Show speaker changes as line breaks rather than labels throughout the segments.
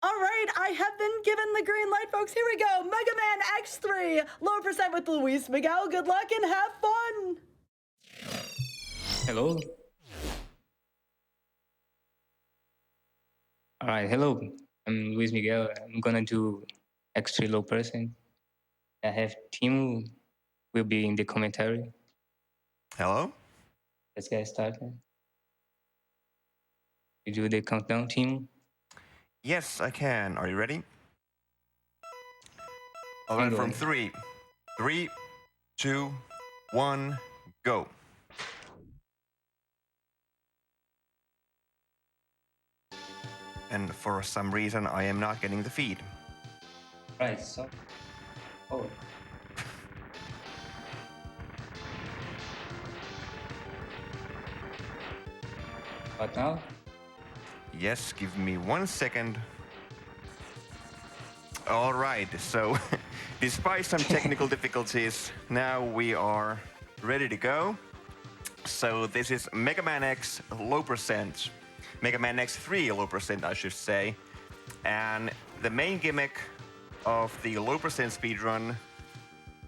All right, I have been given the green light, folks. Here we go. Mega Man X3, low percent with Luiz. Miguel, good luck and have fun.
Hello. All right, hello. I'm Luiz Miguel. I'm gonna do extra low percent. I have teemu will be in the commentary.
Hello?
Let's get started. You do the countdown, teemu?
Yes, I can. Are you ready? All right, from three, 2, 1, go. And for some reason, I am not getting the feed.
Right, so. Oh. What now?
Yes, give me 1 second. All right, so despite some technical difficulties, now we are ready to go. So this is Mega Man X low percent. Mega Man X3 low percent, I should say. And the main gimmick of the low percent speedrun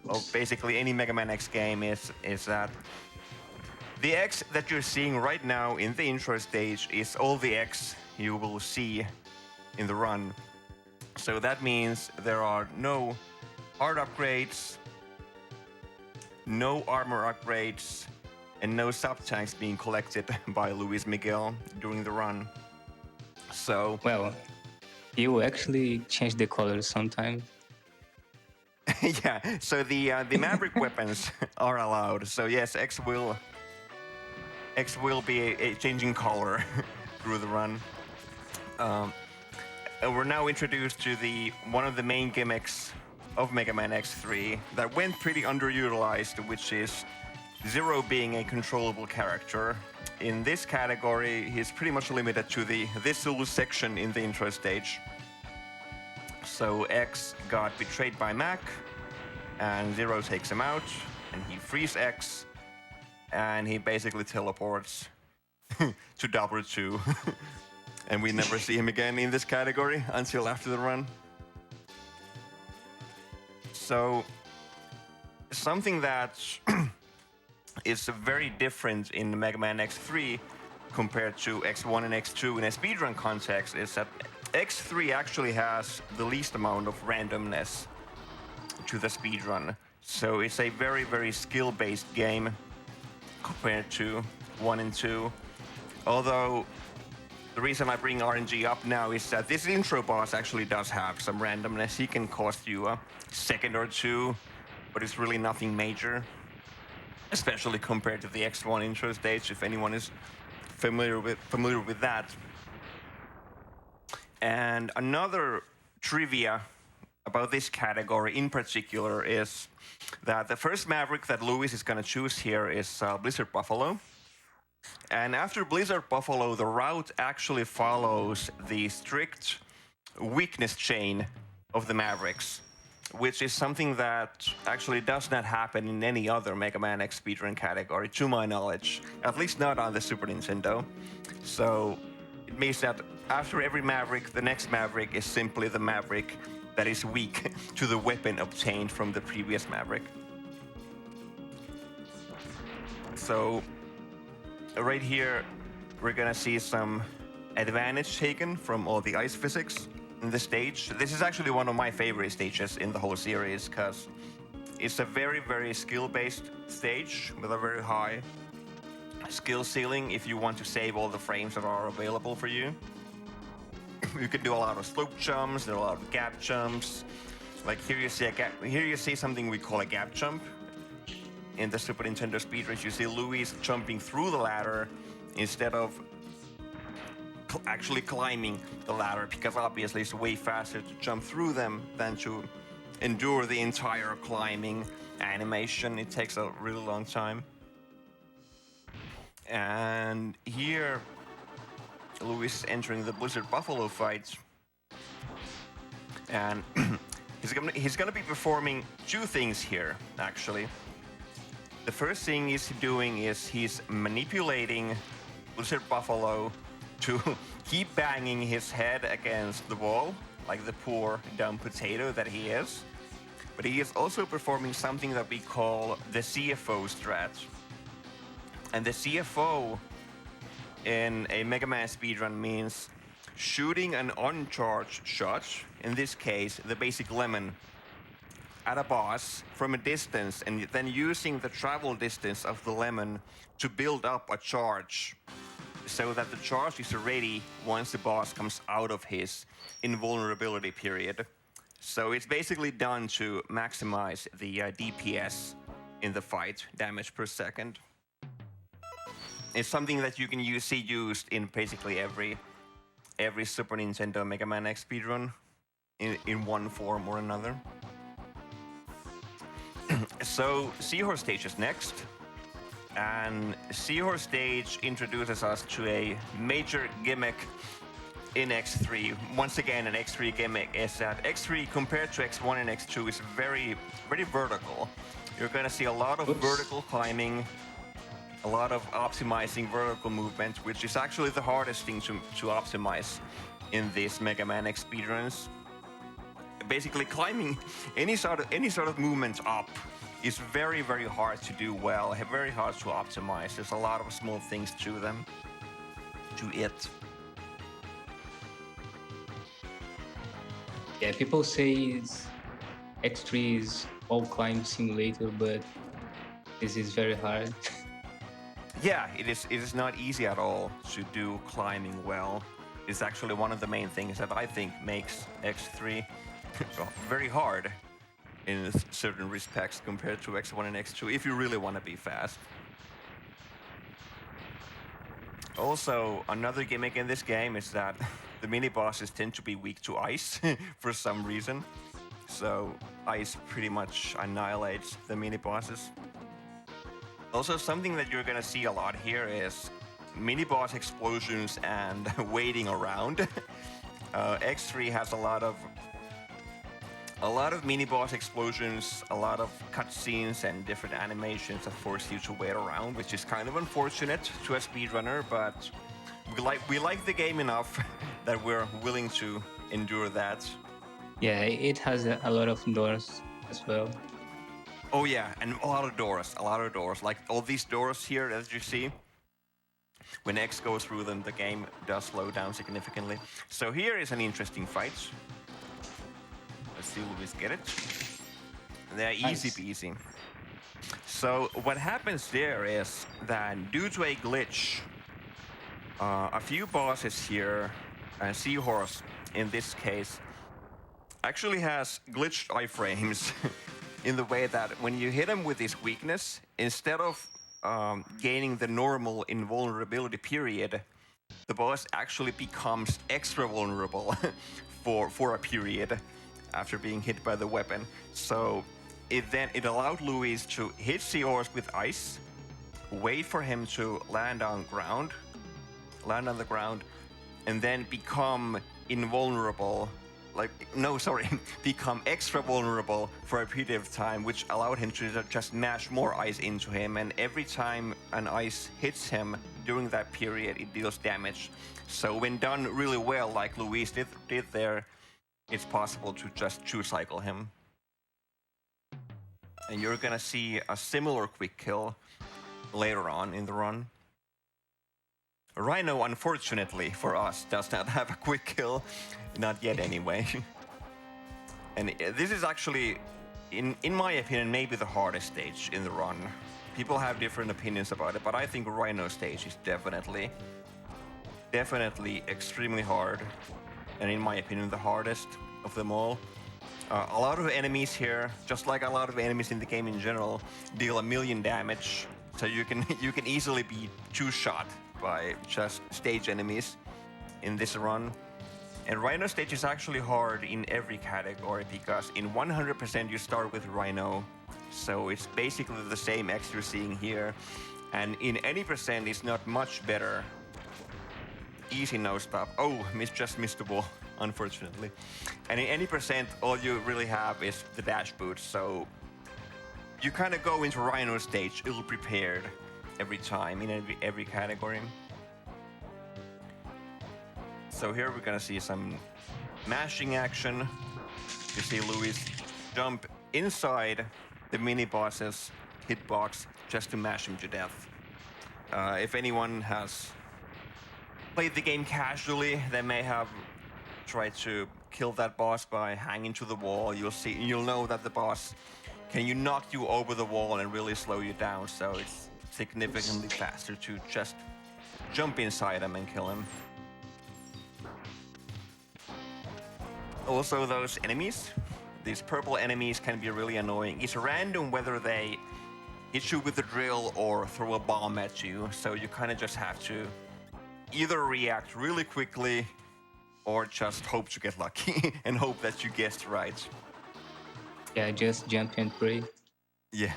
of basically any Mega Man X game is that the X that you're seeing right now in the intro stage is all the X you will see in the run. So that means there are no hard upgrades, no armor upgrades, and no sub-tanks being collected by Luiz Miguel during the run. So...
Well, you will actually change the colors sometimes.
yeah, so the Maverick weapons are allowed. So yes, X will be a changing color through the run. We're now introduced to one of the main gimmicks of Mega Man X3 that went pretty underutilized, which is Zero being a controllable character. In this category, he's pretty much limited to this little section in the intro stage. So X got betrayed by Mac, and Zero takes him out, and he frees X, and he basically teleports to W2. And we never see him again in this category until after the run. So, something that is very different in Mega Man X3 compared to X1 and X2 in a speedrun context is that X3 actually has the least amount of randomness to the speedrun. So it's a very, very skill-based game compared to 1 and 2. Although the reason I bring RNG up now is that this intro boss actually does have some randomness. He can cost you a second or two, but it's really nothing major, especially compared to the X1 intro stage, if anyone is familiar with that. And another trivia about this category in particular is that the first Maverick that Luiz is going to choose here is Blizzard Buffalo. And after Blizzard Buffalo, the route actually follows the strict weakness chain of the Mavericks, which is something that actually does not happen in any other Mega Man X speedrun category, to my knowledge, at least not on the Super Nintendo. So it means that after every Maverick, the next Maverick is simply the Maverick that is weak to the weapon obtained from the previous Maverick. So right here, we're gonna see some advantage taken from all the ice physics in the stage. This is actually one of my favorite stages in the whole series because it's a very, very skill-based stage with a very high skill ceiling if you want to save all the frames that are available for you. You can do a lot of slope jumps, there are a lot of gap jumps. Like here you see something we call a gap jump. In the Super Nintendo speedruns, you see Luiz jumping through the ladder instead of actually climbing the ladder, because obviously it's way faster to jump through them than to endure the entire climbing animation. It takes a really long time. And here, Luiz is entering the Blizzard Buffalo fight. And he's gonna be performing two things here, actually. The first thing he's doing is he's manipulating Blizzard Buffalo to keep banging his head against the wall, like the poor dumb potato that he is. But he is also performing something that we call the CFO strat. And the CFO in a Mega Man speedrun means shooting an uncharged shot, in this case the basic lemon, at a boss from a distance, and then using the travel distance of the lemon to build up a charge so that the charge is ready once the boss comes out of his invulnerability period. So it's basically done to maximize the DPS in the fight, damage per second. It's something that you can see used in basically every Super Nintendo Mega Man X speedrun in one form or another. So Seahorse Stage is next, and Seahorse Stage introduces us to a major gimmick in X3. Once again, an X3 gimmick is that X3 compared to X1 and X2 is very vertical. You're gonna see a lot of vertical climbing, a lot of optimizing vertical movement, which is actually the hardest thing to optimize in these Mega Man X speedruns. Basically, climbing any sort of movement up is very hard to do well, very hard to optimize. There's a lot of small things to it.
Yeah, people say X3 is all climb simulator, but this is very hard.
Yeah, it is not easy at all to do climbing well. It's actually one of the main things that I think makes X3 very hard in certain respects compared to X1 and X2 if you really want to be fast. Also, another gimmick in this game is that the mini-bosses tend to be weak to ice for some reason. So ice pretty much annihilates the mini-bosses. Also, something that you're gonna see a lot here is mini-boss explosions and waiting around. X3 has a lot of mini-boss explosions, a lot of cutscenes and different animations that force you to wait around, which is kind of unfortunate to a speedrunner, but we like the game enough that we're willing to endure that.
Yeah, it has a lot of doors as well.
Oh yeah, and a lot of doors. Like all these doors here, as you see. When X goes through them, the game does slow down significantly. So here is an interesting fight. Let's see Luiz get it. They're easy peasy. So what happens there is that due to a glitch, a few bosses here, Seahorse in this case, actually has glitched iframes in the way that when you hit him with his weakness, instead of gaining the normal invulnerability period, the boss actually becomes extra vulnerable for a period after being hit by the weapon. So it allowed Luiz to hit Seahorse with ice, wait for him to land on the ground, and then become invulnerable. Become extra vulnerable for a period of time, which allowed him to just mash more ice into him, and every time an ice hits him during that period, it deals damage. So when done really well, like Luiz did there, it's possible to just two-cycle him. And you're gonna see a similar quick kill later on in the run. Rhino, unfortunately for us, does not have a quick kill. Not yet, anyway. And this is actually, in my opinion, maybe the hardest stage in the run. People have different opinions about it, but I think Rhino stage is definitely extremely hard. And in my opinion, the hardest of them all. A lot of enemies here, just like a lot of enemies in the game in general, deal 1,000,000 damage. So you can easily be two-shot by just stage enemies in this run. And Rhino stage is actually hard in every category because in 100% you start with Rhino, so it's basically the same X you're seeing here. And in any percent it's not much better. Easy no stop. Oh, just missed the ball, unfortunately. And in any percent, all you really have is the dash boots, so you kind of go into Rhino stage ill-prepared every time in every category. So here we're gonna see some mashing action. You see Luiz jump inside the mini boss's hitbox just to mash him to death. If anyone has played the game casually, they may have tried to kill that boss by hanging to the wall. You'll know that the boss can knock you over the wall and really slow you down. So it's significantly faster to just jump inside him and kill him. Also, those enemies, these purple enemies, can be really annoying. It's random whether they hit you with the drill or throw a bomb at you, so you kind of just have to either react really quickly or just hope to get lucky and hope that you guessed right.
Yeah, just jump and pray.
Yeah.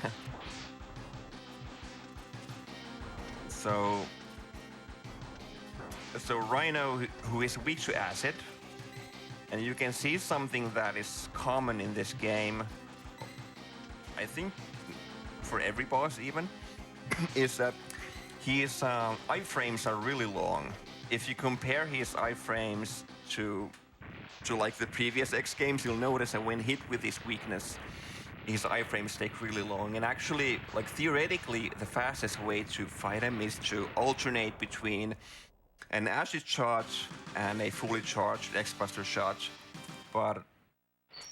So Rhino, who is weak to acid, and you can see something that is common in this game, I think for every boss even, is that his iframes are really long. If you compare his iframes to like the previous X games, you'll notice that when hit with his weakness, his iframes take really long. And actually, like theoretically, the fastest way to fight him is to alternate between an acid charge and a fully charged X-Buster shot. But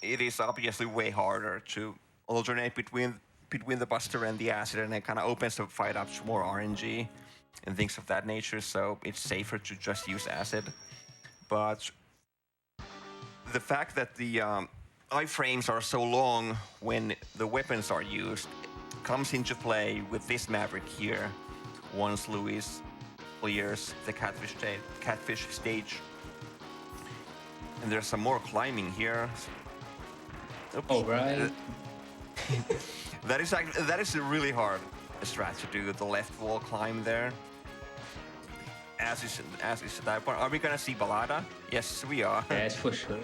it is obviously way harder to alternate between the Buster and the acid, and it kind of opens the fight up to more RNG and things of that nature, so it's safer to just use acid. But the fact that the iframes are so long when the weapons are used comes into play with this Maverick here once Luiz clears the catfish stage. And there's some more climbing here. Oops.
All right.
That is a really hard strat to do, the left wall climb there. As is that part. Are we gonna see Balada? Yes, we are.
Yes, for sure.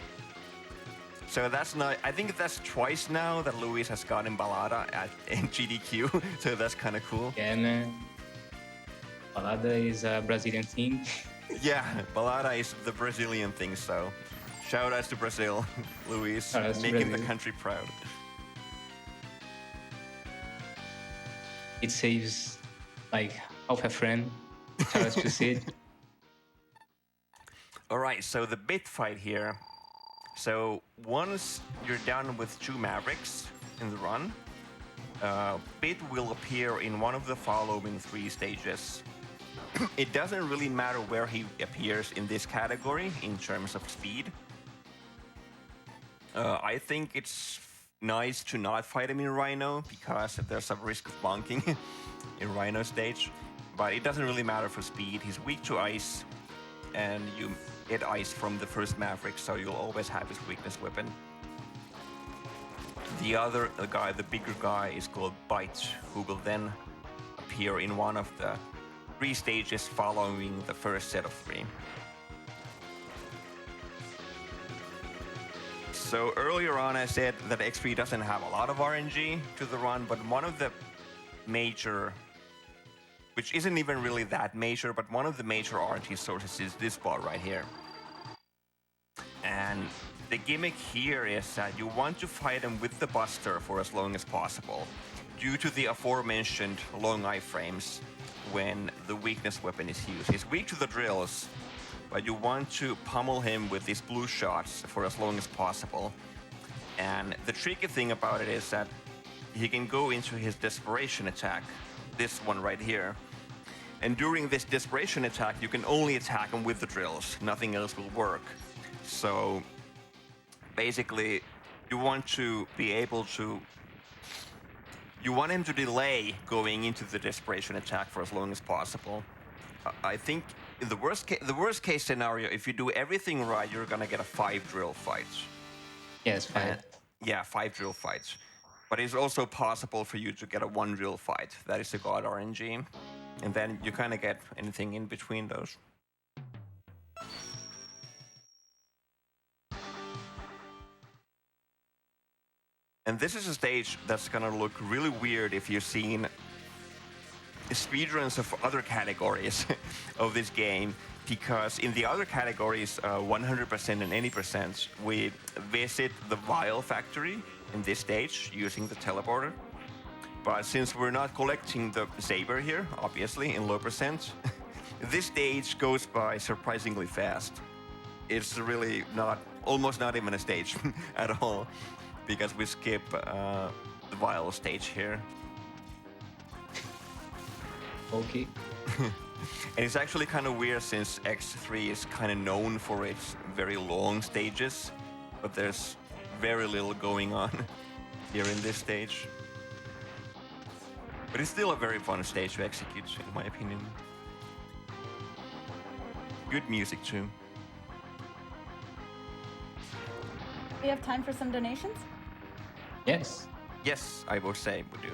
So that's not. I think that's twice now that Luiz has gotten Balada in GDQ. So that's kind of cool.
Yeah, man. Balada is a Brazilian thing.
Yeah, Balada is the Brazilian thing. So shout outs to Brazil, Luiz, making the country proud.
It saves like half a friend. Shout out to Sid.
All right, so the bit fight here. So once you're done with 2 Mavericks in the run, Bit will appear in one of the following 3 stages. It doesn't really matter where he appears in this category in terms of speed. I think it's nice to not fight him in Rhino because there's a risk of bonking in Rhino stage. But it doesn't really matter for speed. He's weak to ice, and you get ice from the first Maverick, so you'll always have his weakness weapon. The other guy, the bigger guy, is called Bite, who will then appear in one of the 3 stages following the first set of 3. So earlier on I said that X3 doesn't have a lot of RNG to the run, but one of the major, which isn't even really that major, but one of the major RNG sources is this ball right here. And the gimmick here is that you want to fight him with the Buster for as long as possible, due to the aforementioned long iframes when the weakness weapon is used. He's weak to the drills, but you want to pummel him with these blue shots for as long as possible. And the tricky thing about it is that he can go into his desperation attack, this one right here. And during this desperation attack, you can only attack him with the drills. Nothing else will work. So basically, you want to be able to... You want him to delay going into the desperation attack for as long as possible. I think in the worst case scenario, if you do everything right, you're gonna get a 5 drill fights.
Yes, 5.
Yeah, 5 drill fights. But it's also possible for you to get a 1 drill fight. That is the God RNG. And then you kind of get anything in between those. And this is a stage that's gonna look really weird if you've seen speedruns of other categories of this game, because in the other categories, 100% and 80%, we visit the vial factory in this stage using the teleporter. But since we're not collecting the saber here, obviously, in low percent, this stage goes by surprisingly fast. It's really almost not even a stage at all, because we skip the vial stage here.
Okay.
And it's actually kind of weird since X3 is kind of known for its very long stages, but there's very little going on here in this stage. But it's still a very fun stage to execute, in my opinion. Good music too.
We have time for some donations?
Yes.
Yes, I would say we do.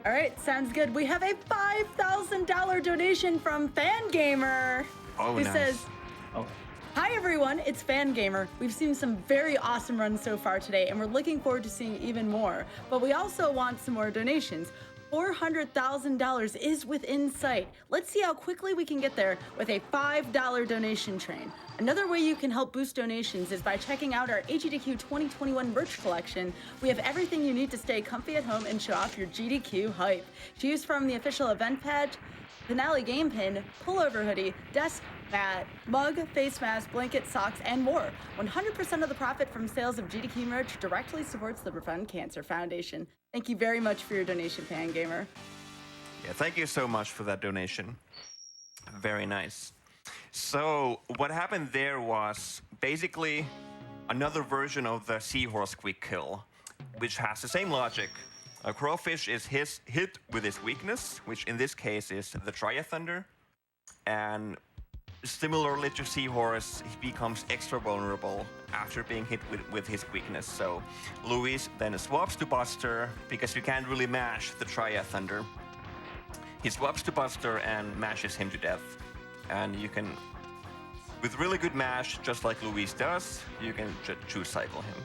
All right, sounds good. We have a $5,000 donation from Fangamer,
Oh,
who
nice.
says,
Oh,
"Hi everyone, it's Fangamer. We've seen some very awesome runs so far today, and we're looking forward to seeing even more. But we also want some more donations. $400,000 is within sight. Let's see how quickly we can get there with a $5 donation train. Another way you can help boost donations is by checking out our AGDQ 2021 merch collection. We have everything you need to stay comfy at home and show off your GDQ hype. Choose from the official event patch, finale game pin, pullover hoodie, desk mat, mug, face mask, blanket, socks, and more. 100% of the profit from sales of GDQ merch directly supports the Prevent Cancer Foundation. Thank you very much for your donation, Fangamer."
Yeah, thank you so much for that donation. Very nice. So what happened there was basically another version of the seahorse quick kill, which has the same logic. A Crawfish is hit with his weakness, which in this case is the Triathunder, and similarly to Seahorse, he becomes extra vulnerable after being hit with his weakness. So Luiz then swaps to Buster, because you can't really mash the Triathunder. He swaps to Buster and mashes him to death. And you can, with really good mash, just like Luiz does, you can choose cycle him.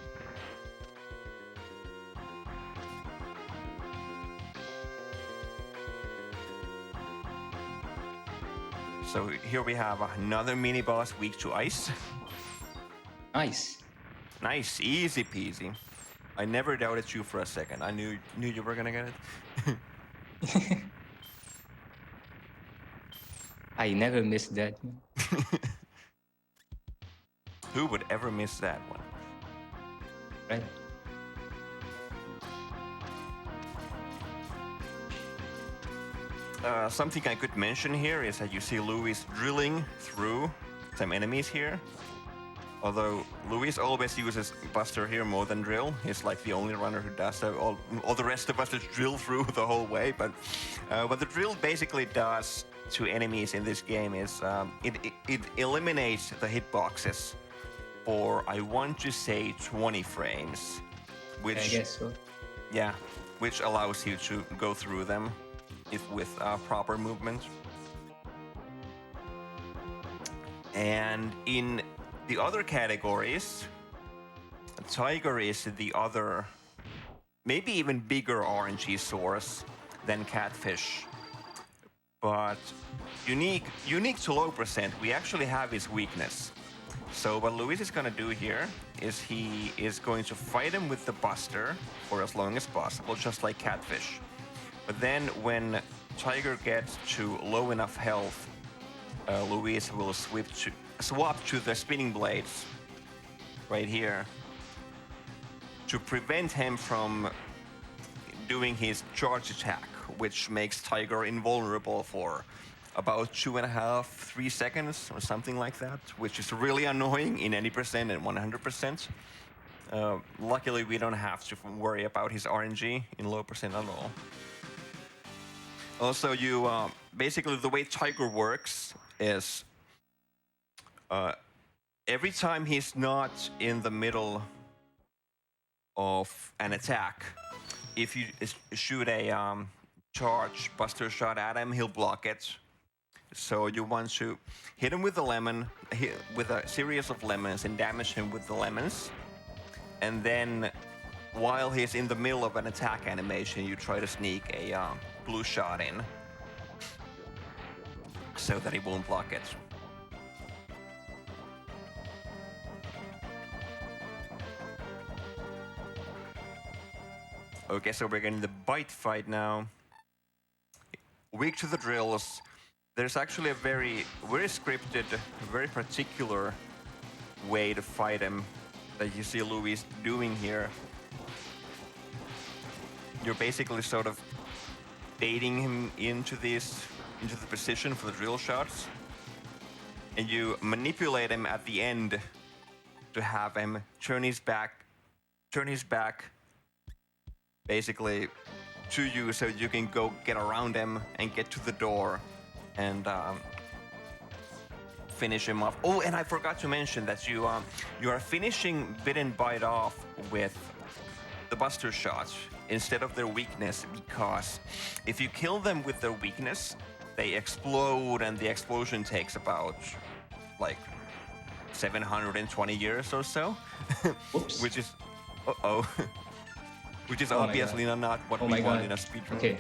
So here we have another mini boss weak to ice.
nice.
Nice, easy peasy. I never doubted you for a second. I knew you were gonna get it.
I never missed that.
Who would ever miss that one?
Right?
Something I could mention here is that you see Luiz drilling through some enemies here. Although Luiz always uses Buster here more than drill. He's like the only runner who does that. All the rest of us just drill through the whole way. But what the drill basically does to enemies in this game is it eliminates the hitboxes for, I want to say, 20 frames. Which,
I guess so.
yeah, which allows you to go through them with proper movement. And in the other categories, Tiger is the other, maybe even bigger RNG source than Catfish. But unique to low percent, we actually have his weakness. So what Luiz is gonna do here is he is going to fight him with the Buster for as long as possible, just like Catfish. But then when Tiger gets to low enough health, Luiz will swap to the spinning blades right here to prevent him from doing his charge attack, which makes Tiger invulnerable for about 2.5, 3 seconds or something like that, which is really annoying in any percent and 100%. Luckily, we don't have to worry about his RNG in low percent at all. Also, you basically the way Tiger works is every time he's not in the middle of an attack, if you shoot a charge Buster shot at him, he'll block it. So you want to hit him with the lemon, with a series of lemons, and damage him with the lemons. And then, while he's in the middle of an attack animation, you try to sneak a blue shot in. so that he won't block it. Okay, so we're getting the bite fight now. Weak to the drills. There's actually a very scripted, very particular way to fight him that you see Luiz doing here. You're basically sort of baiting him into the position for the drill shots, and you manipulate him at the end to have him turn his back basically to you, so you can go get around him and get to the door and finish him off. Oh, and I forgot to mention that you are finishing bit and bite off with the buster shots instead of their weakness, because if you kill them with their weakness, they explode, and the explosion takes about like 720 years or so.
Oops.
Which is which is obviously not what we want in a speedrun.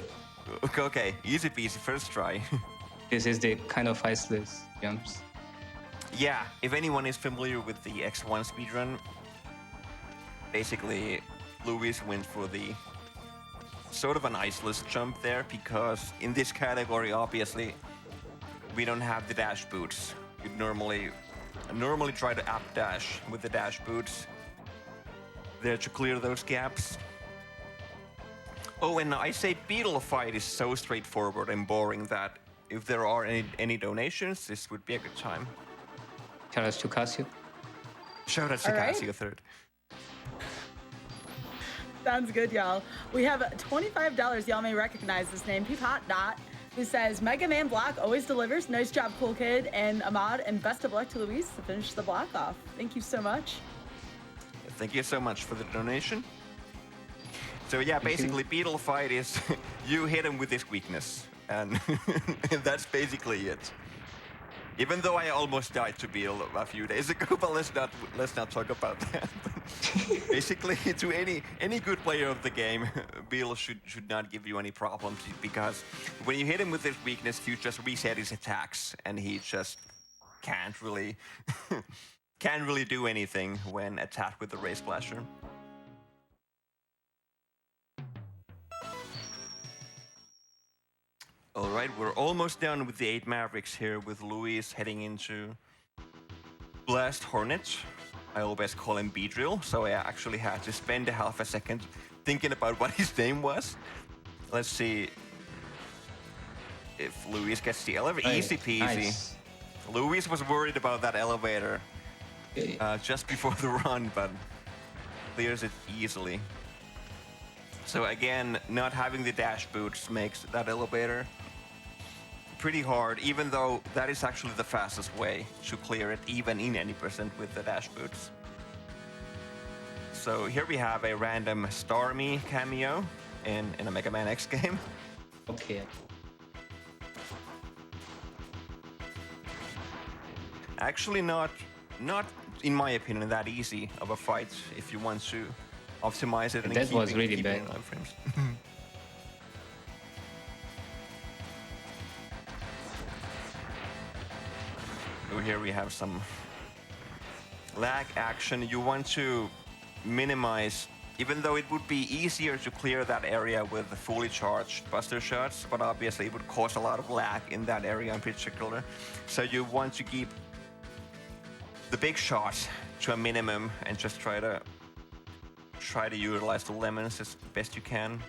Okay, easy peasy, first try.
This is the kind of iceless jumps.
Yeah, if anyone is familiar with the X1 speedrun, basically Luiz went for the sort of an iceless jump there, because in this category, obviously, we don't have the dash boots. You'd normally try to up dash with the dash boots there to clear those gaps. Oh, and I say Beetle fight is so straightforward and boring that if there are any donations, this would be a good time.
Shout out to Casio.
Shout out to Casio third.
Sounds good, y'all. We have $25. Y'all may recognize this name. Peep Hot Dot, who says, Mega Man block always delivers. Nice job, cool kid. And Ahmad, and best of luck to Luiz to finish the block off. Thank you so much.
Thank you so much for the donation. So yeah, basically Beetle fight is you hit him with his weakness, and that's basically it. Even though I almost died to Beetle a few days ago, but let's not talk about that. Basically, to any good player of the game, Beetle should not give you any problems, because when you hit him with his weakness, you just reset his attacks, and he just can't really do anything when attacked with the Ray Splasher. All right, we're almost done with the 8 Mavericks here, with Luiz heading into Blast Hornet. I always call him B-Drill, so I actually had to spend a half a second thinking about what his name was. Let's see if Luiz gets the elevator. Easy peasy. Nice. Luiz was worried about that elevator just before the run, but clears it easily. So again, not having the dash boots makes that elevator pretty hard, even though that is actually the fastest way to clear it, even in any percent with the dash boots. So here we have a random Starmie cameo in a Mega Man X game.
Okay.
Actually not in my opinion that easy of a fight if you want to optimize it. And
that was really bad.
So here we have some lag action. You want to minimize, even though it would be easier to clear that area with the fully charged buster shots, but obviously it would cause a lot of lag in that area in particular. So you want to keep the big shots to a minimum and just try to utilize the lemons as best you can.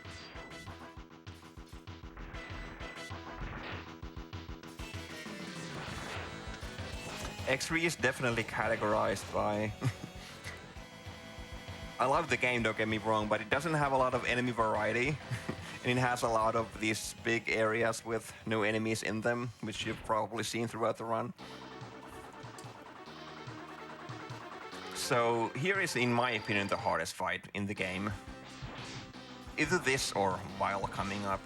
X3 is definitely categorized by... I love the game, don't get me wrong, but it doesn't have a lot of enemy variety. And it has a lot of these big areas with no enemies in them, which you've probably seen throughout the run. So here is, in my opinion, the hardest fight in the game. Either this or while coming up.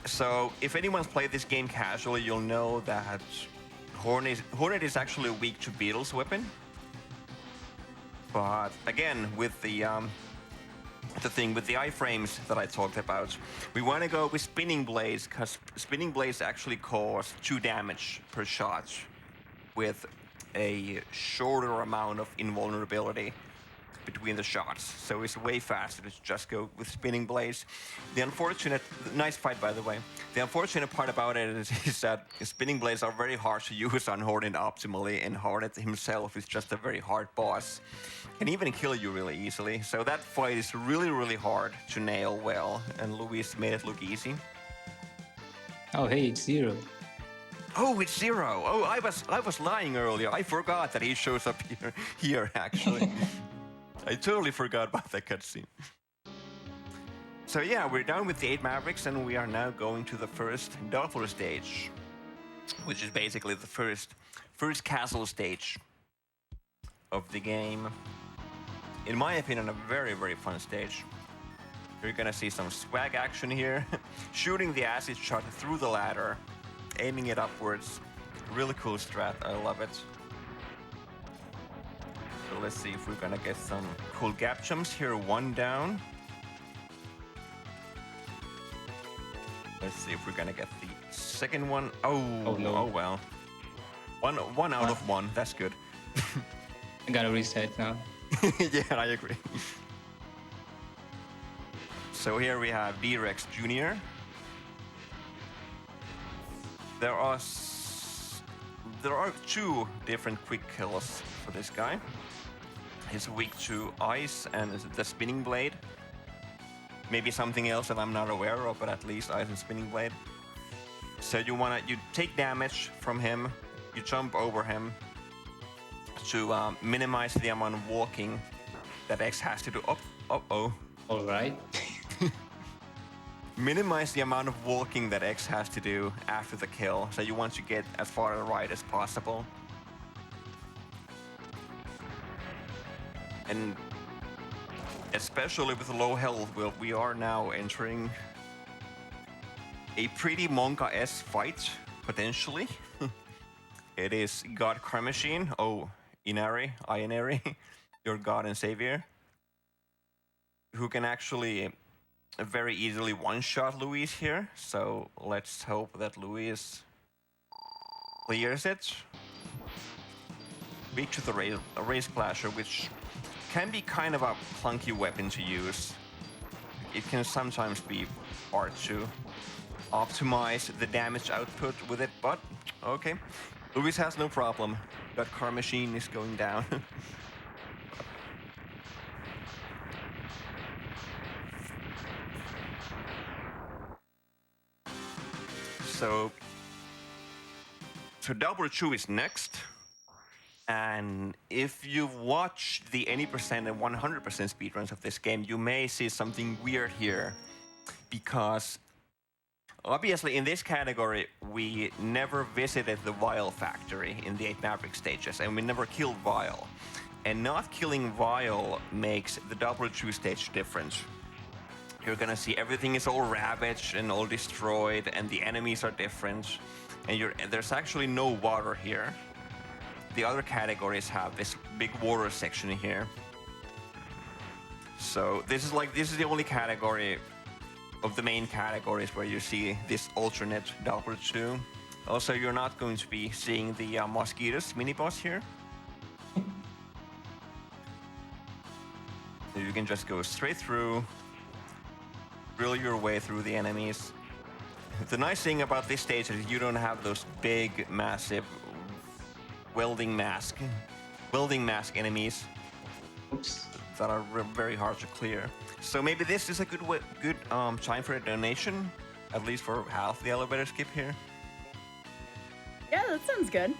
So if anyone's played this game casually, you'll know that Hornet is actually weak to Beetle's weapon. But again, with the the thing with the iframes that I talked about. We want to go with spinning blades because spinning blades actually cause 2 damage per shot with a shorter amount of invulnerability between the shots. So it's way faster to just go with spinning blades. Nice fight by the way. The unfortunate part about it is that spinning blades are very hard to use on Hornet optimally, and Hornet himself is just a very hard boss. Can even kill you really easily. So that fight is really, really hard to nail well, and Luiz made it look easy.
Oh, hey, it's 0.
Oh, it's 0. Oh, I was lying earlier. I forgot that he shows up here actually. I totally forgot about that cutscene. So yeah, we're done with the 8 Mavericks, and we are now going to the first Doppler stage, which is basically the first castle stage of the game. In my opinion, a very, very fun stage. You're gonna see some swag action here. Shooting the acid shot through the ladder, aiming it upwards. Really cool strat, I love it. So let's see if we're gonna get some cool gap jumps here. 1 down. Let's see if we're gonna get the second one. Oh no. Oh well. One out of 1, that's good.
I gotta reset now.
Yeah, I agree. So here we have D-Rex Jr. There are 2 different quick kills for this guy. He's weak to ice and the spinning blade. Maybe something else that I'm not aware of, but at least ice and spinning blade. So you take damage from him, you jump over him to minimize the amount of walking that X has to do. Oh.
All right.
Minimize the amount of walking that X has to do after the kill. So you want to get as far to the right as possible. And especially with low health, we are now entering a pretty Monka-esque fight, potentially. It is God Car Machine. Oh, Inari, your God and Savior, who can actually very easily one-shot Luiz here. So let's hope that Luiz clears it. Weak to the Race Clasher, which can be kind of a clunky weapon to use. It can sometimes be hard to optimize the damage output with it, but okay. Luiz has no problem. That Car Machine is going down. So Double Chew is next. And if you've watched the 80% and 100% speedruns of this game, you may see something weird here. Because obviously in this category, we never visited the Vial factory in the 8 Maverick stages, and we never killed Vial. And not killing Vial makes the Double Chew stage different. You're gonna see everything is all ravaged and all destroyed, and the enemies are different. And there's actually no water here. The other categories have this big water section here. So this is the only category of the main categories where you see this alternate Double Chew. Also, you're not going to be seeing the Mosquitoes mini-boss here. So you can just go straight through, drill your way through the enemies. The nice thing about this stage is you don't have those big, massive welding mask enemies.
Oops.
That are very hard to clear. So maybe this is a good time for a donation, at least for half the elevator skip here.
Yeah, that sounds good.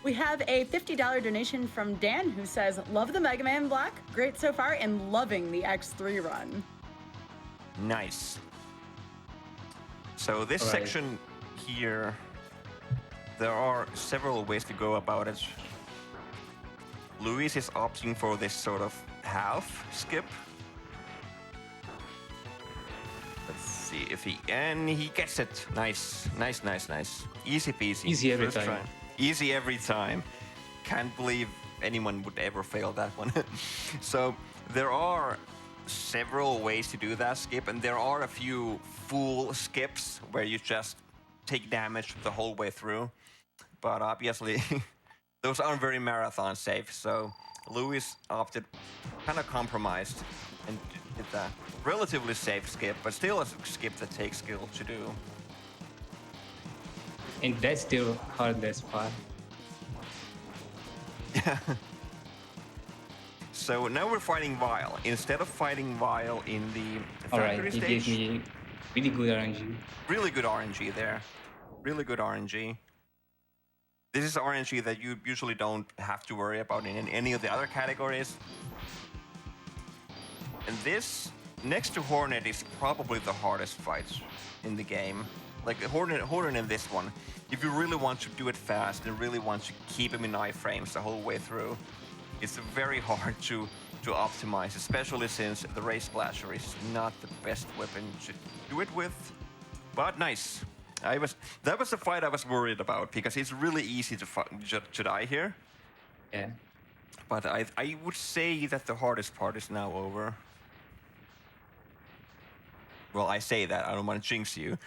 We have a $50 donation from Dan who says, love the Mega Man block, great so far, and loving the X3 run.
Nice. So this section here, there are several ways to go about it. Luiz is opting for this sort of half skip. Let's see if he gets it. Nice. Easy peasy.
Easy every
First
time.
try. Easy every time. Can't believe anyone would ever fail that one. So there are several ways to do that skip, and there are a few full skips where you just take damage the whole way through. But obviously, those aren't very marathon safe, so Luiz opted, kind of compromised, and did a relatively safe skip, but still a skip that takes skill to do.
And that's still hardest part.
Yeah. So now we're fighting Vile. Instead of fighting Vile in the
Alright,
factory
he
stage,
gave me really good RNG.
really good RNG there. Really good RNG. This is RNG that you usually don't have to worry about in any of the other categories. And this, next to Hornet, is probably the hardest fight in the game. Like Hornet in this one, if you really want to do it fast and really want to keep him in iframes the whole way through, it's very hard to optimize, especially since the Ray Splasher is not the best weapon to do it with. But nice. That was the fight I was worried about, because it's really easy to die here.
Yeah.
But I would say that the hardest part is now over. Well, I say that, I don't want to jinx you.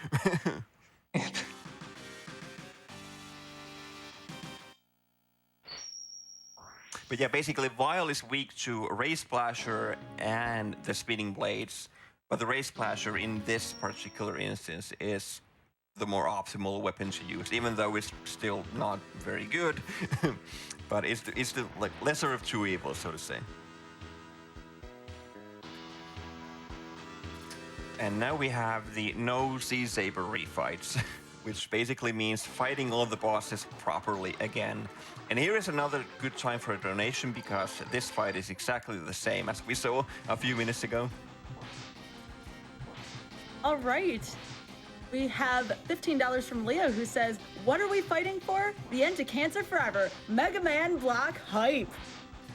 But yeah, basically Vile is weak to Ray Splasher and the Spinning Blades, but the Ray Splasher in this particular instance is the more optimal weapon to use, even though it's still not very good. But it's the like lesser of two evils, so to say. And now we have the no Z-Saber refights, which basically means fighting all the bosses properly again. And here is another good time for a donation, because this fight is exactly the same as we saw a few minutes ago.
All right. We have $15 from Leo, who says, "What are we fighting for? The end to cancer forever. Mega Man block hype."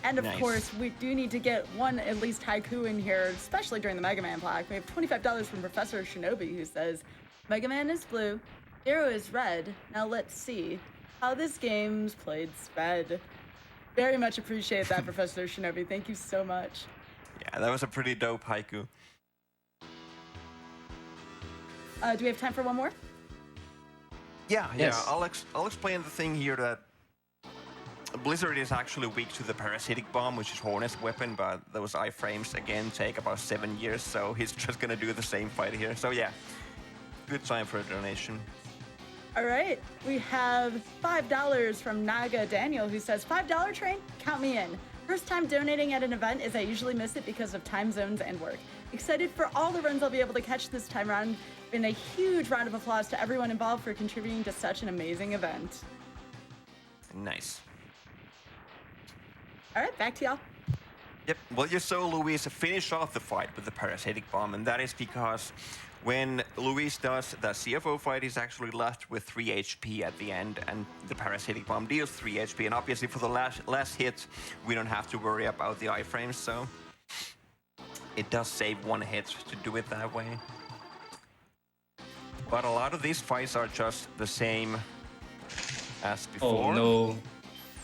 And of
Nice.
course, we do need to get one at least haiku in here, especially during the Mega Man block. We have $25 from Professor Shinobi, who says, "Mega Man is blue, Zero is red. Now let's see how this game's played sped." Very much appreciate that, Professor Shinobi. Thank you so much.
Yeah, that was a pretty dope haiku.
Do we have time for one more?
Yeah,
Yes.
yeah. I'll explain the thing here that Blizzard is actually weak to the parasitic bomb, which is Hornet's weapon, but those iframes again take about 7 years, so he's just gonna do the same fight here. So yeah, good time for a donation.
All right, we have $5 from Naga Daniel, who says, $5 train, count me in. First time donating at an event, as I usually miss it because of time zones and work. Excited for all the runs I'll be able to catch this time around. And a huge round of applause to everyone involved for contributing to such an amazing event.
Nice.
All right, back to y'all.
Yep. Well, you saw Luiz finish off the fight with the parasitic bomb, and that is because when Luiz does the CFO fight, he's actually left with 3 HP at the end, and the parasitic bomb deals 3 HP. And obviously, for the last hit, we don't have to worry about the iframes, so it does save 1 hit to do it that way. But a lot of these fights are just the same as before.
Oh no.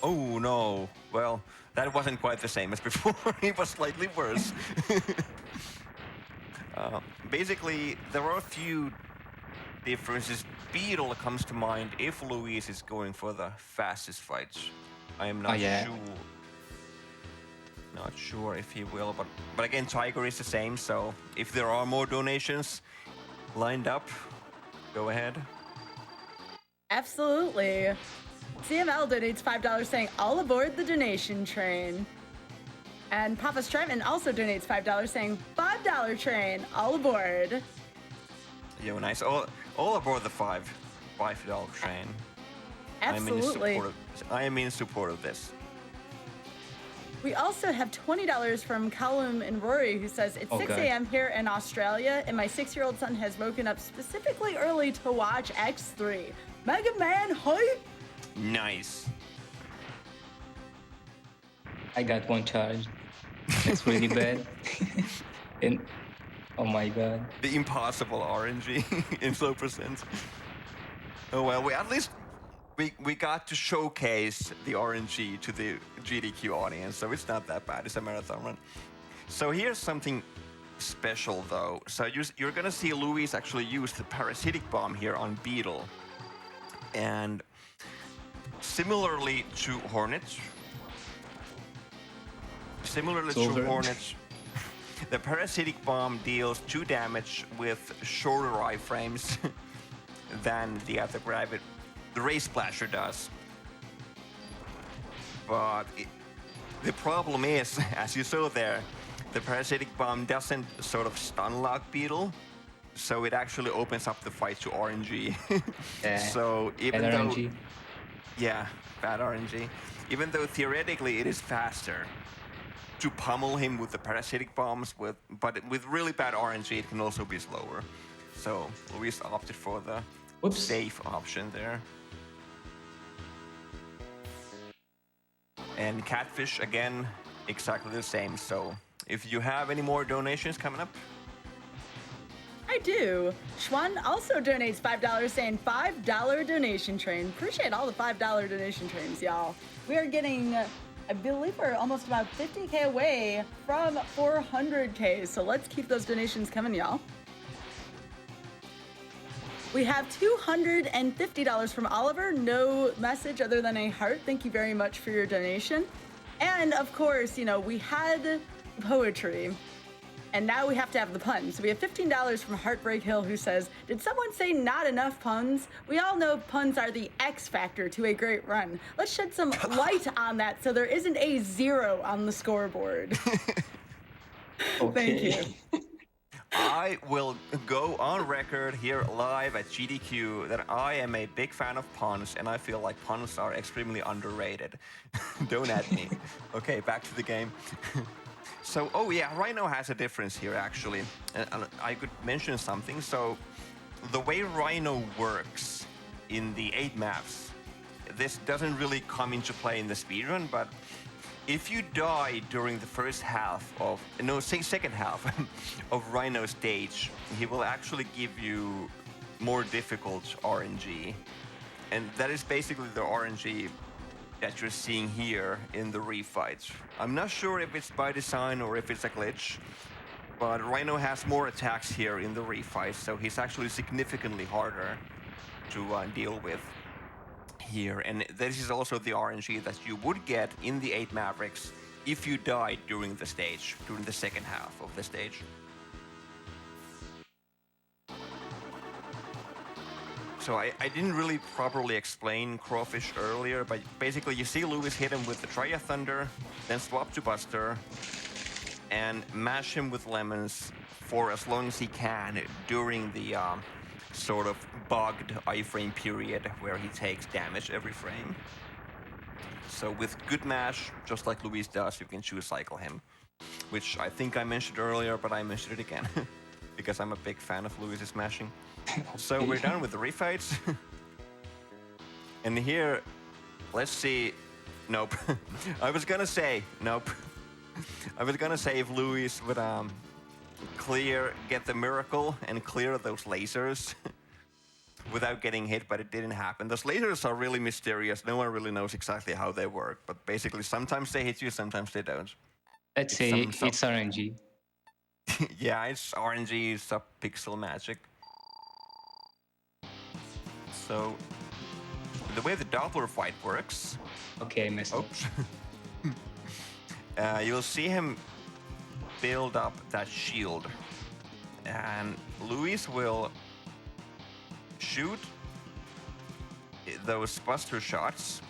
Oh no. Well, that wasn't quite the same as before. It was slightly worse. Basically, there are a few differences. Beetle comes to mind if Luiz is going for the fastest fights. I am not sure. Not sure if he will, but again, Tiger is the same. So if there are more donations lined up, go ahead.
Absolutely. CML donates $5 saying, "All aboard the donation train." And Papa Stratman also donates $5 saying, $5 train, all aboard.
Yo, nice. All aboard the $5 train.
Absolutely.
I am in support of this.
We also have $20 from Callum and Rory, who says, "It's 6 a.m. here in Australia, and my 6-year-old son has woken up specifically early to watch X3. Mega Man hype!"
Nice.
I got 1 charge. That's really bad. And oh my god.
The impossible RNG in slow percent. Oh well, at least we got to showcase the RNG to the GDQ audience, so it's not that bad. It's a marathon run. So here's something special though. So you're gonna see Luiz actually use the parasitic bomb here on Beetle. And similarly to Hornets, the parasitic bomb deals 2 damage with shorter iframes than the other the Ray Splasher does. But the problem is, as you saw there, the parasitic bomb doesn't sort of stun lock Beetle, so it actually opens up the fight to RNG. So even
bad
though,
RNG.
yeah, bad RNG. Even though theoretically it is faster to pummel him with the parasitic bombs, but with really bad RNG, it can also be slower. So Luiz opted for the safe option there. And Catfish, again, exactly the same. So if you have any more donations coming up.
I do. Schwan also donates $5 saying $5 donation train. Appreciate all the $5 donation trains, y'all. We are getting, I believe we're almost about 50K away from 400K. So let's keep those donations coming, y'all. We have $250 from Oliver. No message other than a heart. Thank you very much for your donation. And of course, you know, we had poetry and now we have to have the puns. So we have $15 from Heartbreak Hill who says, did someone say not enough puns? We all know puns are the X factor to a great run. Let's shed some light on that so there isn't a 0 on the scoreboard. Thank you.
I will go on record here live at GDQ that I am a big fan of puns, and I feel like puns are extremely underrated. Don't at me. Okay, back to the game. So, oh yeah, Rhino has a difference here actually. And I could mention something. So, the way Rhino works in the 8 maps, this doesn't really come into play in the speedrun, but if you die during the second half of Rhino stage, he will actually give you more difficult RNG. And that is basically the RNG that you're seeing here in the refights. I'm not sure if it's by design or if it's a glitch, but Rhino has more attacks here in the refights, so he's actually significantly harder to deal with here. And this is also the RNG that you would get in the 8 Mavericks if you died during the stage, during the second half of the stage. So I didn't really properly explain Crawfish earlier, but basically you see Luiz hit him with the Triad Thunder, then swap to Buster, and mash him with lemons for as long as he can during the sort of bugged iframe period where he takes damage every frame. So with good mash, just like Luiz does, you can choose cycle him, which I think I mentioned earlier, but I mentioned it again because I'm a big fan of Luiz's mashing. So we're done with the refights. And here, let's see. Nope. I was gonna say nope. I was gonna say if Luiz would get the miracle and clear those lasers without getting hit, but it didn't happen. Those lasers are really mysterious. No one really knows exactly how they work, but basically sometimes they hit you, sometimes they don't.
Let's say it's RNG.
Yeah, it's RNG, sub-pixel magic. So, the way the Doppler fight works...
Okay, I messed up.
You'll see him build up that shield. And Luiz will shoot those Buster shots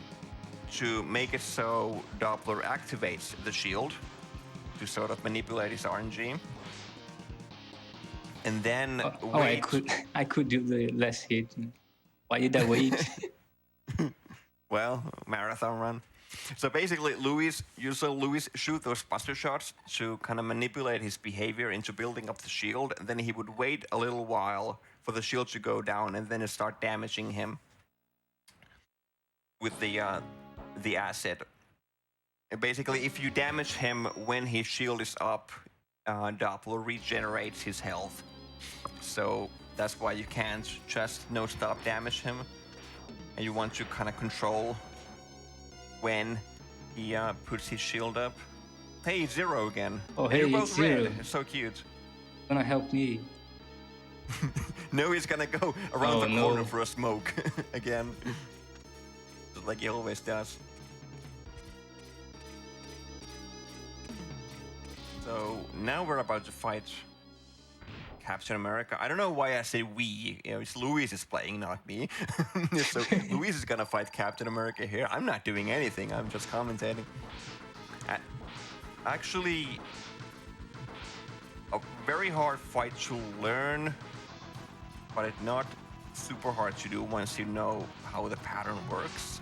to make it so Doppler activates the shield to sort of manipulate his RNG. And then wait.
I could do the less hit. Why did I wait?
Well, marathon run. So basically, Luiz shoot those Buster shots to kind of manipulate his behavior into building up the shield, and then he would wait a little while for the shield to go down, and then start damaging him with the asset. And basically, if you damage him when his shield is up, Doppler regenerates his health. So that's why you can't just no-stop damage him. And you want to kind of control when he puts his shield up. Hey, Zero again.
Oh,
And
hey,
you're both
it's Zero.
red. It's so cute.
gonna help me.
No, he's gonna go around
Oh,
the corner
no.
for a smoke again. Just like he always does. So now we're about to fight Captain America. I don't know why I say we. You know, it's Luiz is playing, not me. So Luiz is gonna fight Captain America here. I'm not doing anything. I'm just commentating. Actually, a very hard fight to learn, but it's not super hard to do once you know how the pattern works.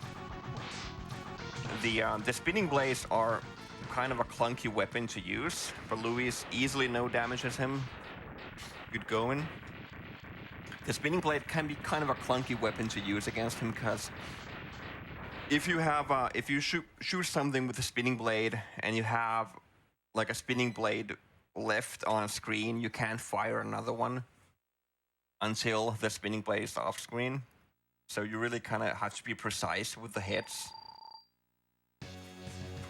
The spinning blades are kind of a clunky weapon to use, but Luiz easily no damages him. Good going. The spinning blade can be kind of a clunky weapon to use against him because if you shoot something with a spinning blade and you have like a spinning blade left on screen, you can't fire another one until the spinning blade is off screen. So you really kind of have to be precise with the hits.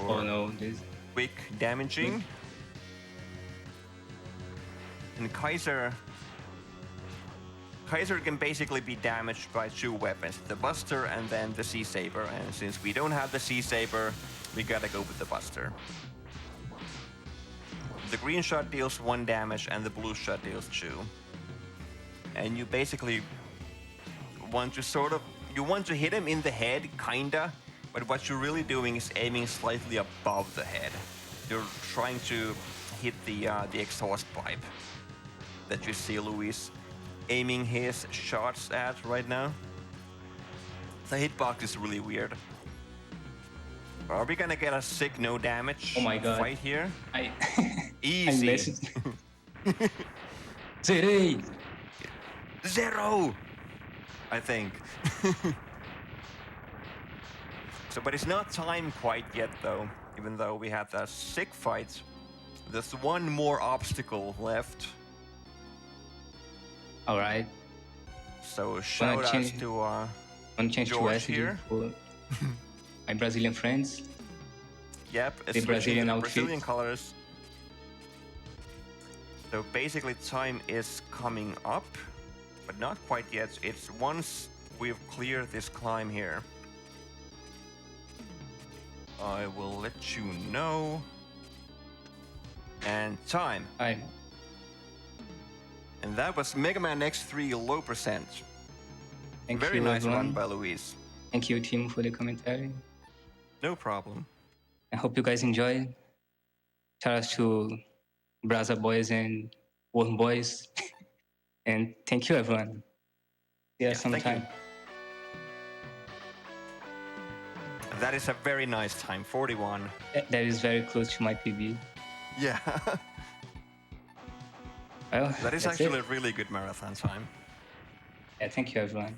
Oh no, this.
Quick damaging. And Kaiser can basically be damaged by two weapons, the Buster and then the Sea Saber. And since we don't have the Sea Saber, we gotta go with the Buster. The green shot deals 1 damage and the blue shot deals 2. And you basically want to hit him in the head, kinda, but what you're really doing is aiming slightly above the head. You're trying to hit the exhaust pipe that you see Luiz aiming his shots at right now. The hitbox is really weird. Are we gonna get a sick no damage
Oh my God.
fight here?
I
Easy.
I missed. Zerei!
0! I think. So, but it's not time quite yet though, even though we had that sick fight. There's one more obstacle left.
All right.
So shout out
change-
to
Want to change to
George
SD
here.
for my Brazilian friends.
Yep, especially
Brazilian
the
outfit.
Brazilian colors. So basically time is coming up, but not quite yet. It's once we've cleared this climb here. I will let you know. And time.
Hi.
And that was Mega Man X3 low percent.
Thank
Very
you,
nice
everyone.
run by Luiz.
Thank you, team, for the commentary.
No problem.
I hope you guys enjoyed. Shout out to Braza boys and Worm boys. And thank you, everyone. See you
Yeah, thank
sometime.
That is a very nice time, 41.
That is very close to my PB.
Yeah,
Well,
that is
that's
actually
it.
a really good marathon time.
Yeah, thank you, everyone.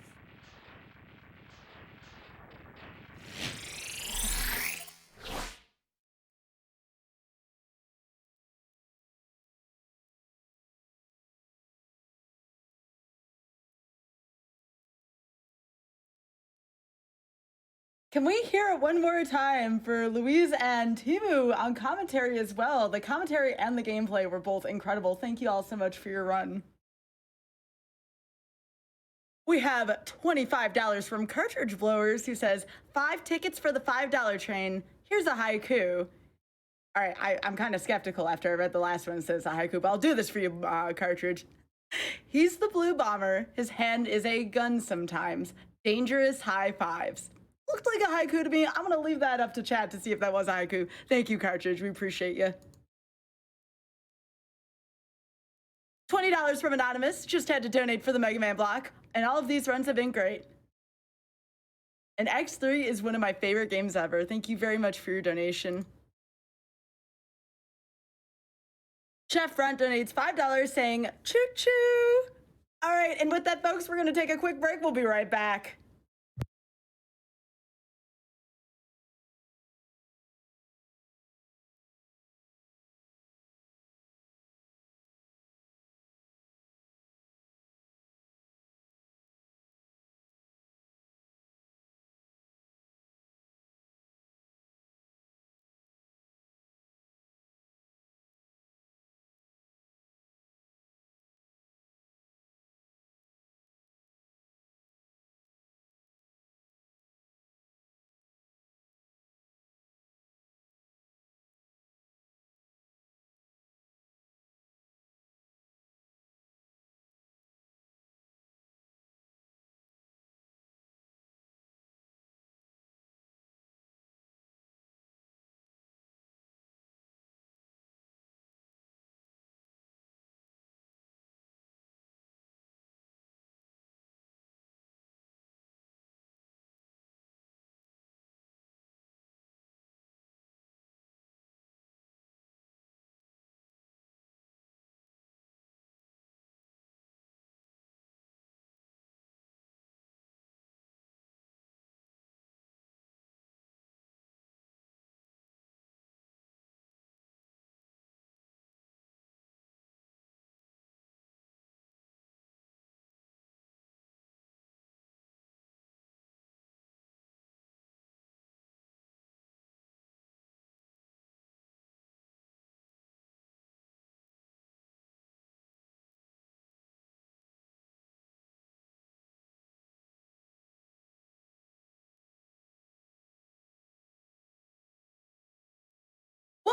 Can we hear it one more time for Luiz and teemu on commentary as well? The commentary and the gameplay were both incredible. Thank you all so much for your run. We have $25 from Cartridge Blowers, who says, 5 tickets for the $5 train. Here's a haiku. All right, I'm kind of skeptical after I read the last one that says a haiku, but I'll do this for you, Cartridge. He's the blue bomber. His hand is a gun sometimes. Dangerous high fives. Looked like a haiku to me. I'm going to leave that up to chat to see if that was a haiku. Thank you, Cartridge. We appreciate you. $20 from Anonymous. Just had to donate for the Mega Man block. And all of these runs have been great. And X3 is one of my favorite games ever. Thank you very much for your donation. Chef Front donates $5 saying, choo choo. All right, and with that, folks, we're going to take a quick break. We'll be right back.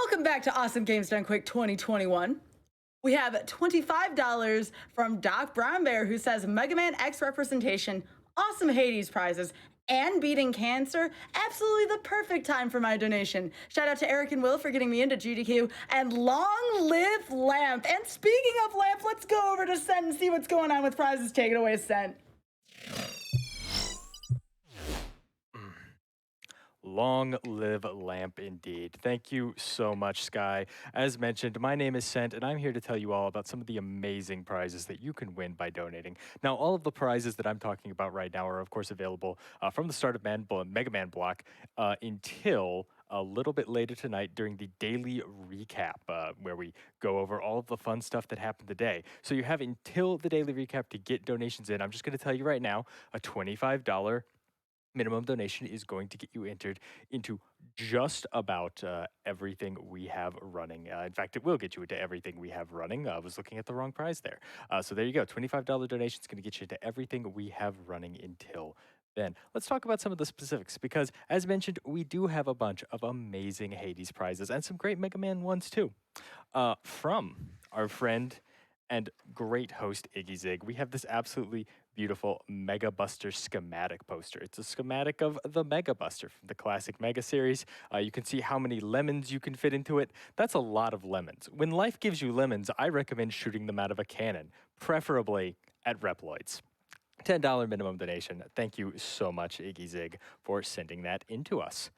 Welcome back to Awesome Games Done Quick 2021. We have $25 from Doc Brown Bear, who says Mega Man X representation, awesome Hades prizes, and beating cancer. Absolutely the perfect time for my donation. Shout out to Eric and Will for getting me into GDQ, and long live Lamp. And speaking of Lamp, let's go over to Sent and see what's going on with prizes. Take it away, Sent.
Long live Lamp indeed. Thank you so much, Sky. As mentioned, my name is Sent, and I'm here to tell you all about some of the amazing prizes that you can win by donating. Now, all of the prizes that I'm talking about right now are, of course, available from the start of Mega Man Block until a little bit later tonight during the daily recap, where we go over all of the fun stuff that happened today. So you have until the daily recap to get donations in. I'm just going to tell you right now, a $25 minimum donation is going to get you entered into just about everything we have running. In fact, it will get you into everything we have running. I was looking at the wrong prize there. So there you go. $25 donation is going to get you into everything we have running until then. Let's talk about some of the specifics because, as mentioned, we do have a bunch of amazing Hades prizes and some great Mega Man ones too. From our friend and great host Iggy Zig, we have this absolutely beautiful Mega Buster schematic poster. It's a schematic of the Mega Buster from the classic Mega series. You can see how many lemons you can fit into it. That's a lot of lemons. When life gives you lemons, I recommend shooting them out of a cannon, preferably at Reploids. $10 minimum donation. Thank you so much, Iggy Zig, for sending that into us.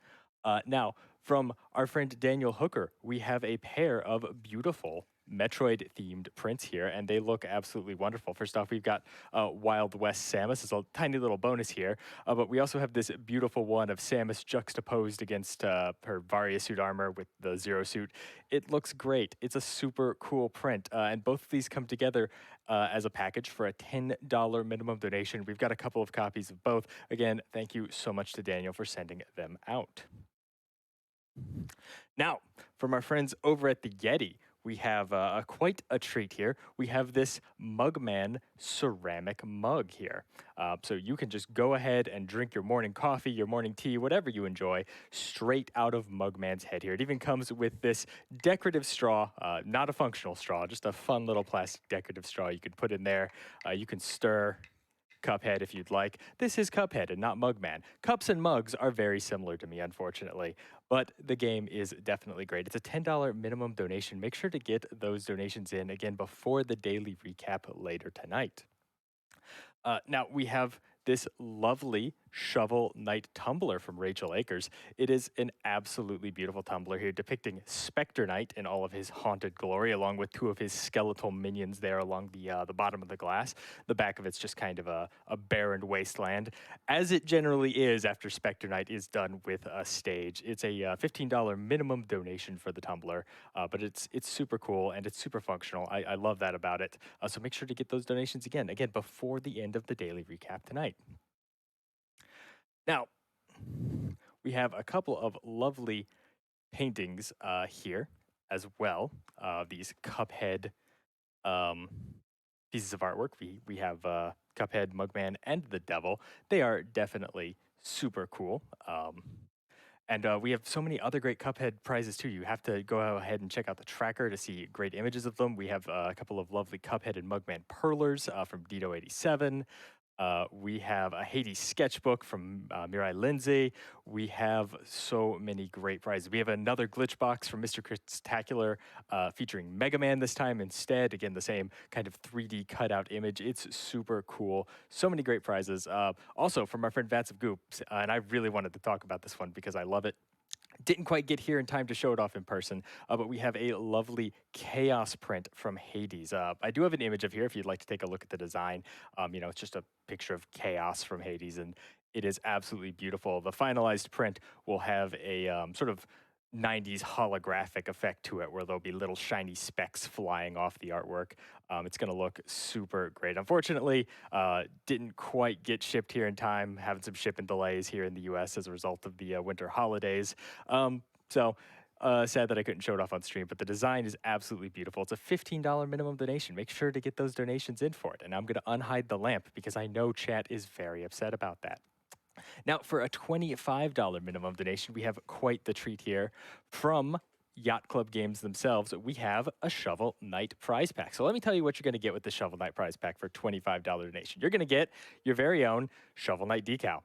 Now, from our friend Daniel Hooker, we have a pair of beautiful Metroid-themed prints here, and they look absolutely wonderful. First off, we've got Wild West Samus. It's a tiny little bonus here, but we also have this beautiful one of Samus juxtaposed against her Varia suit armor with the Zero suit. It looks great. It's a super cool print, and both of these come together as a package for a $10 minimum donation. We've got a couple of copies of both. Again, thank you so much to Daniel for sending them out. Now, from our friends over at the Yeti, we have quite a treat here. We have this Mugman ceramic mug here. So you can just go ahead and drink your morning coffee, your morning tea, whatever you enjoy, straight out of Mugman's head here. It even comes with this decorative straw, not a functional straw, just a fun little plastic decorative straw you can put in there. You can stir Cuphead if you'd like. This is Cuphead and not Mugman. Cups and mugs are very similar to me, unfortunately, but the game is definitely great. It's a $10 minimum donation. Make sure to get those donations in, again, before the daily recap later tonight. Now, we have this lovely Shovel Knight tumbler from Rachel Akers. It is an absolutely beautiful tumbler here depicting Spectre Knight in all of his haunted glory, along with two of his skeletal minions there along the bottom of the glass. The back of it's just kind of a barren wasteland, as it generally is after Spectre Knight is done with a stage. It's a $15 minimum donation for the tumbler, but it's super cool and it's super functional. I love that about it. So make sure to get those donations again before the end of the daily recap tonight. Now, we have a couple of lovely paintings here as well. These Cuphead pieces of artwork. We have Cuphead, Mugman, and the Devil. They are definitely super cool. And we have so many other great Cuphead prizes too. You have to go ahead and check out the tracker to see great images of them. We have a couple of lovely Cuphead and Mugman Perlers from Dito87. We have a Hades sketchbook from Mirai Lindsay. We have so many great prizes. We have another glitch box from Mr. Critacular featuring Mega Man this time instead. Again, the same kind of 3D cutout image. It's super cool. So many great prizes. Also from our friend Vats of Goops, and I really wanted to talk about this one because I love it. Didn't quite get here in time to show it off in person, but we have a lovely Chaos print from Hades. I do have an image of here if you'd like to take a look at the design. It's just a picture of Chaos from Hades, and it is absolutely beautiful. The finalized print will have a sort of 90s holographic effect to it where there'll be little shiny specks flying off the artwork. It's going to look super great. Unfortunately, didn't quite get shipped here in time, having some shipping delays here in the US as a result of the winter holidays. So sad that I couldn't show it off on stream, but the design is absolutely beautiful. It's a $15 minimum donation. Make sure to get those donations in for it. And I'm going to unhide the lamp because I know chat is very upset about that. Now, for a $25 minimum donation, we have quite the treat here from Yacht Club games themselves, we have a Shovel Knight prize pack. So let me tell you what you're going to get with the Shovel Knight prize pack for $25 donation. You're going to get your very own Shovel Knight decal.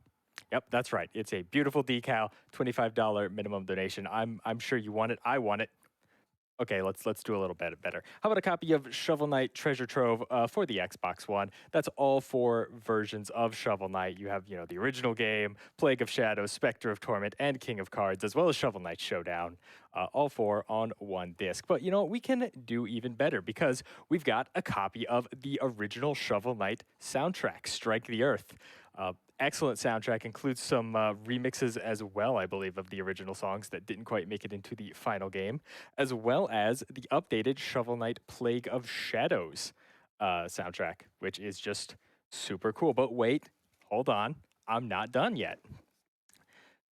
Yep, that's right. It's a beautiful decal, $25 minimum donation. I'm sure you want it. I want it. Okay, let's do a little bit better. How about a copy of Shovel Knight Treasure Trove for the Xbox One? That's all 4 versions of Shovel Knight. You have, the original game, Plague of Shadows, Spectre of Torment, and King of Cards, as well as Shovel Knight Showdown. All 4 on one disc. But we can do even better because we've got a copy of the original Shovel Knight soundtrack, Strike the Earth. Excellent soundtrack, includes some remixes as well, I believe, of the original songs that didn't quite make it into the final game, as well as the updated Shovel Knight Plague of Shadows soundtrack, which is just super cool. But wait, hold on, I'm not done yet.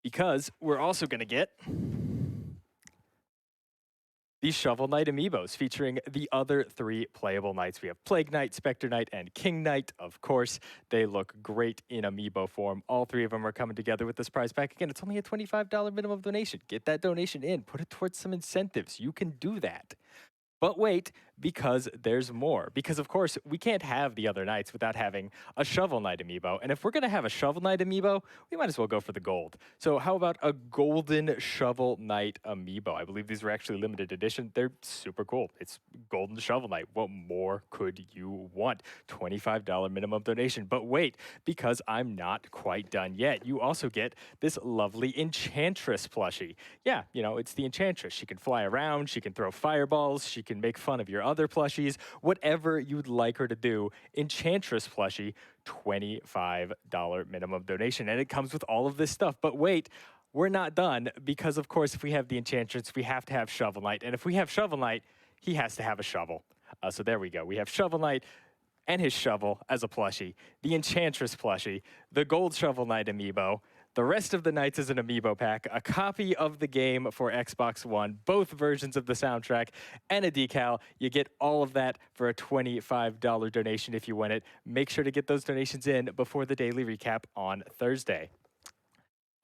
Because we're also going to get these Shovel Knight amiibos featuring the other 3 playable knights. We have Plague Knight, Spectre Knight, and King Knight. Of course, they look great in amiibo form. All 3 of them are coming together with this prize pack. Again, it's only a $25 minimum donation. Get that donation in. Put it towards some incentives. You can do that. But wait, because there's more. Because, of course, we can't have the other knights without having a Shovel Knight amiibo. And if we're going to have a Shovel Knight amiibo, we might as well go for the gold. So how about a golden Shovel Knight amiibo? I believe these were actually limited edition. They're super cool. It's golden Shovel Knight. What more could you want? $25 minimum donation. But wait, because I'm not quite done yet. You also get this lovely Enchantress plushie. Yeah, it's the Enchantress. She can fly around. She can throw fireballs. She can make fun of your other plushies, whatever you'd like her to do. Enchantress plushie, $25 minimum donation. And it comes with all of this stuff. But wait, we're not done because, of course, if we have the Enchantress, we have to have Shovel Knight. And if we have Shovel Knight, he has to have a shovel. So there we go. We have Shovel Knight and his shovel as a plushie, the Enchantress plushie, the Gold Shovel Knight amiibo, the rest of the Knights is an amiibo pack, a copy of the game for Xbox One, both versions of the soundtrack, and a decal. You get all of that for a $25 donation if you win it. Make sure to get those donations in before the daily recap on Thursday.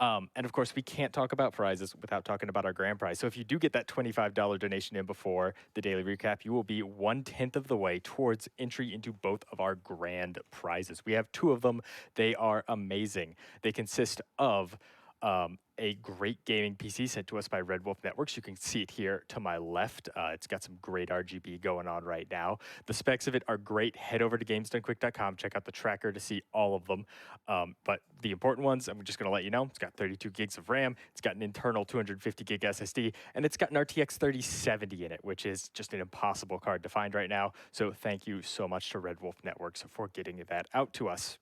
And of course, we can't talk about prizes without talking about our grand prize. So if you do get that $25 donation in before the daily recap, you will be 1/10 of the way towards entry into both of our grand prizes. We have 2 of them. They are amazing. They consist of a great gaming PC sent to us by Red Wolf Networks. You can see it here to my left. It's got some great RGB going on right now. The specs of it are great. Head over to gamesdonequick.com. Check out the tracker to see all of them. But the important ones, I'm just going to let you know, it's got 32 gigs of RAM. It's got an internal 250 gig SSD, and it's got an RTX 3070 in it, which is just an impossible card to find right now. So thank you so much to Red Wolf Networks for getting that out to us.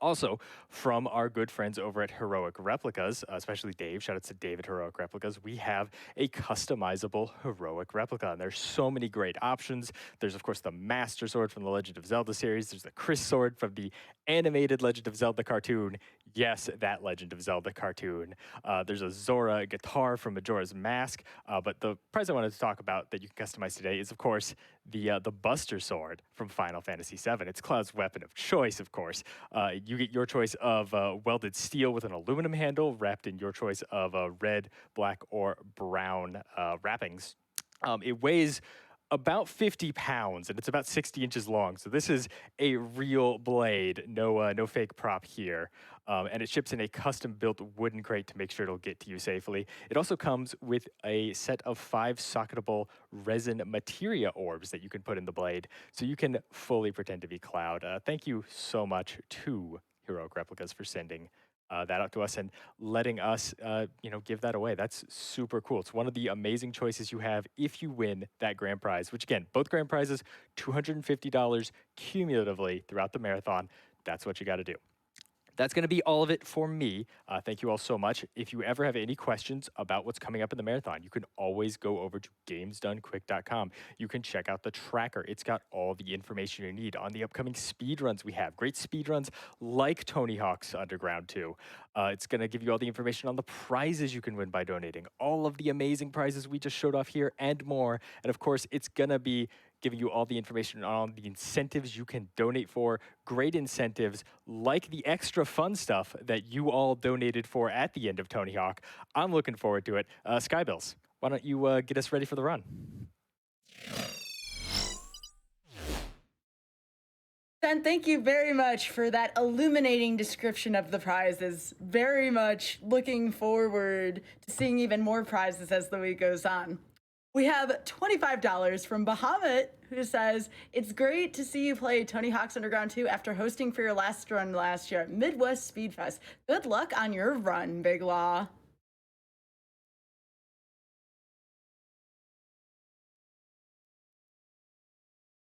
Also, from our good friends over at Heroic Replicas, especially Dave, shout out to Dave at Heroic Replicas, we have a customizable Heroic Replica. And there's so many great options. There's, of course, the Master Sword from the Legend of Zelda series. There's the Chris Sword from the animated Legend of Zelda cartoon. Yes, that Legend of Zelda cartoon. There's a Zora guitar from Majora's Mask. But the prize I wanted to talk about that you can customize today is, of course, the Buster Sword from Final Fantasy VII. It's Cloud's weapon of choice, of course. You get your choice of welded steel with an aluminum handle wrapped in your choice of red, black, or brown wrappings. It weighs about 50 pounds, and it's about 60 inches long. So this is a real blade, no fake prop here. And it ships in a custom-built wooden crate to make sure it'll get to you safely. It also comes with a set of 5 socketable resin materia orbs that you can put in the blade, so you can fully pretend to be Cloud. Thank you so much to Heroic Replicas for sending that out to us and letting us, give that away. That's super cool. It's one of the amazing choices you have if you win that grand prize, which again, both grand prizes, $250 cumulatively throughout the marathon. That's what you got to do. That's going to be all of it for me. Thank you all so much. If you ever have any questions about what's coming up in the marathon, you can always go over to gamesdonequick.com. You can check out the tracker. It's got all the information you need on the upcoming speed runs we have. Great speed runs like Tony Hawk's Underground 2. It's going to give you all the information on the prizes you can win by donating, all of the amazing prizes we just showed off here and more. And of course, it's going to be giving you all the information on the incentives you can donate for, great incentives like the extra fun stuff that you all donated for at the end of Tony Hawk. I'm looking forward to it. Skybilz, why don't you get us ready for the run?
Ben, thank you very much for that illuminating description of the prizes. Very much looking forward to seeing even more prizes as the week goes on. We have $25 from Bahamut, who says, it's great to see you play Tony Hawk's Underground 2 after hosting for your last run last year at Midwest Speed Fest. Good luck on your run, Big Law.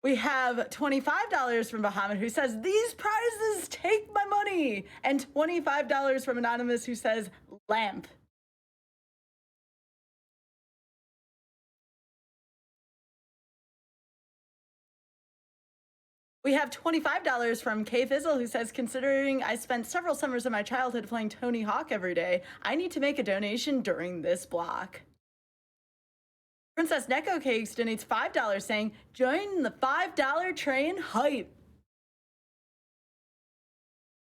We have $25 from Bahamut, who says, these prizes take my money. And $25 from Anonymous, who says, lamp. We have $25 from K Fizzle, who says, considering I spent several summers of my childhood playing Tony Hawk every day, I need to make a donation during this block. Princess Neko Cakes donates $5 saying, join the $5 train hype.